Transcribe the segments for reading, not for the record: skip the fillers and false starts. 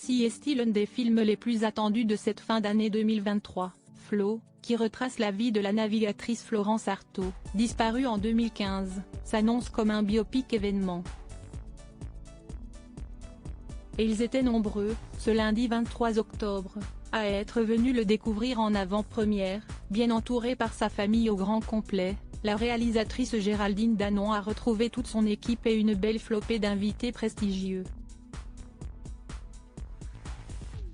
Voici est-il l'un des films les plus attendus de cette fin d'année 2023, Flo, qui retrace la vie de la navigatrice Florence Artaud, disparue en 2015, s'annonce comme un biopic événement. Et ils étaient nombreux, ce lundi 23 octobre, à être venus le découvrir en avant-première, bien entouré par sa famille au grand complet. La réalisatrice Géraldine Danon a retrouvé toute son équipe et une belle flopée d'invités prestigieux.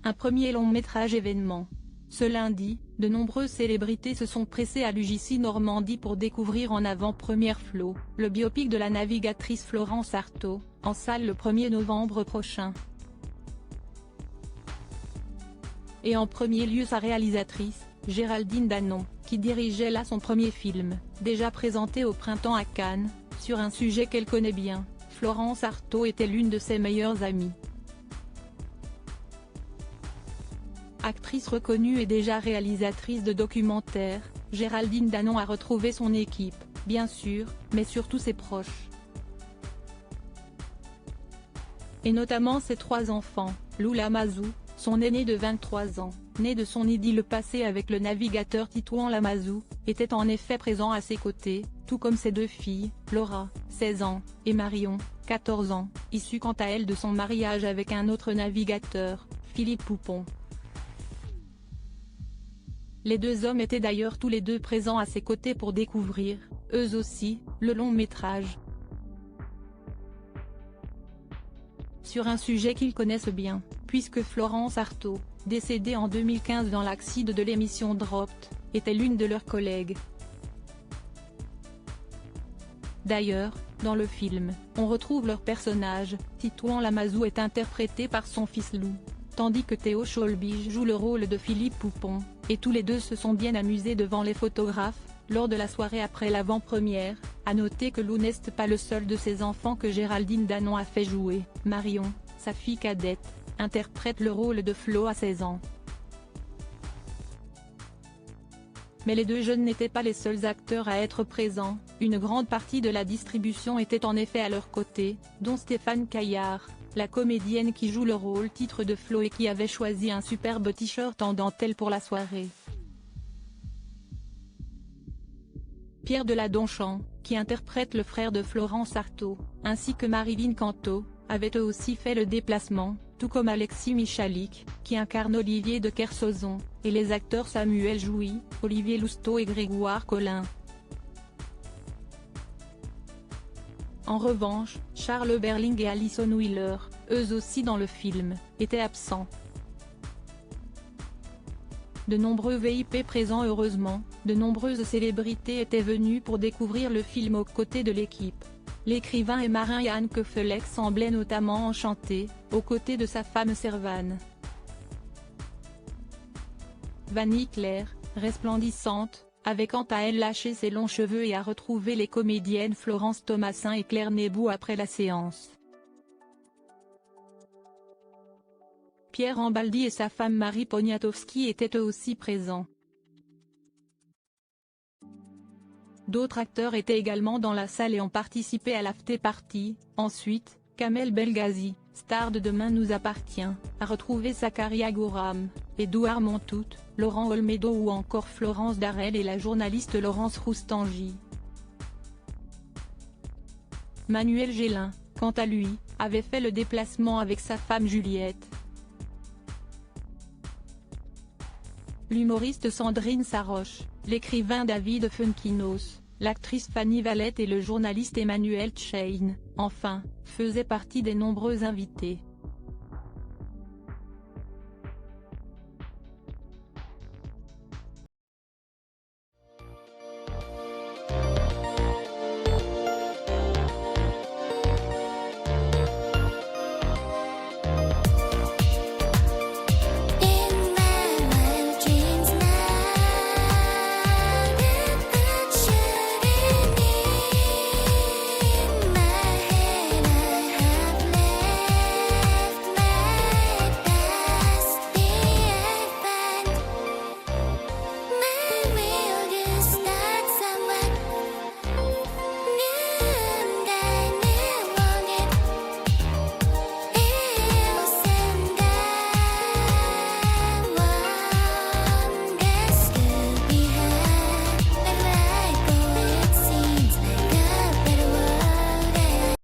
Un premier long-métrage événement. Ce lundi, de nombreuses célébrités se sont pressées à l'UGC Normandie pour découvrir en avant-première Flo, le biopic de la navigatrice Florence Artaud, en salle le 1er novembre prochain. Et en premier lieu sa réalisatrice, Géraldine Danon, qui dirigeait là son premier film, déjà présenté au printemps à Cannes, sur un sujet qu'elle connaît bien. Florence Artaud était l'une de ses meilleures amies. Actrice reconnue et déjà réalisatrice de documentaires, Géraldine Danon a retrouvé son équipe, bien sûr, mais surtout ses proches. Et notamment ses 3 enfants, Lou Lamazou, son aîné de 23 ans, né de son idylle passée avec le navigateur Titouan Lamazou, était en effet présent à ses côtés, tout comme ses 2 filles, Laura, 16 ans, et Marion, 14 ans, issue quant à elle de son mariage avec un autre navigateur, Philippe Poupon. Les 2 hommes étaient d'ailleurs tous les 2 présents à ses côtés pour découvrir, eux aussi, le long-métrage. Sur un sujet qu'ils connaissent bien, puisque Florence Artaud, décédée en 2015 dans l'accident de l'émission Dropped, était l'une de leurs collègues. D'ailleurs, dans le film, on retrouve leur personnage. Titouan Lamazou est interprété par son fils Lou, tandis que Théo Cholby joue le rôle de Philippe Poupon, et tous les 2 se sont bien amusés devant les photographes, lors de la soirée après l'avant-première. À noter que Lou n'est pas le seul de ses enfants que Géraldine Danon a fait jouer. Marion, sa fille cadette, interprète le rôle de Flo à 16 ans. Mais les 2 jeunes n'étaient pas les seuls acteurs à être présents, une grande partie de la distribution était en effet à leur côté, dont Stéphane Caillard, la comédienne qui joue le rôle titre de Flo et qui avait choisi un superbe t-shirt en dentelle pour la soirée. Pierre Deladonchamp, qui interprète le frère de Florence Artaud, ainsi que Marilyn Canto, avaient eux aussi fait le déplacement, tout comme Alexis Michalik, qui incarne Olivier de Kersauzon, et les acteurs Samuel Jouy, Olivier Lousteau et Grégoire Collin. En revanche, Charles Berling et Alison Wheeler, eux aussi dans le film, étaient absents. De nombreux VIP présents heureusement, de nombreuses célébrités étaient venues pour découvrir le film aux côtés de l'équipe. L'écrivain et marin Yann Kefelec semblait notamment enchanté, aux côtés de sa femme Servane. Vanille Claire, resplendissante, avait quant à elle lâché ses longs cheveux et a retrouvé les comédiennes Florence Thomasin et Claire Nebou après la séance. Pierre Embaldi et sa femme Marie Poniatowski étaient eux aussi présents. D'autres acteurs étaient également dans la salle et ont participé à l'after-party. Ensuite, Kamel Belghazi, star de Demain nous appartient, a retrouvé Zakaria Gouram, Édouard Montout, Laurent Olmedo ou encore Florence Darel et la journaliste Laurence Roustangy. Manuel Gélin, quant à lui, avait fait le déplacement avec sa femme Juliette. L'humoriste Sandrine Saroche, l'écrivain David Funkinos, l'actrice Fanny Valette et le journaliste Emmanuel Tchein, enfin, faisaient partie des nombreux invités.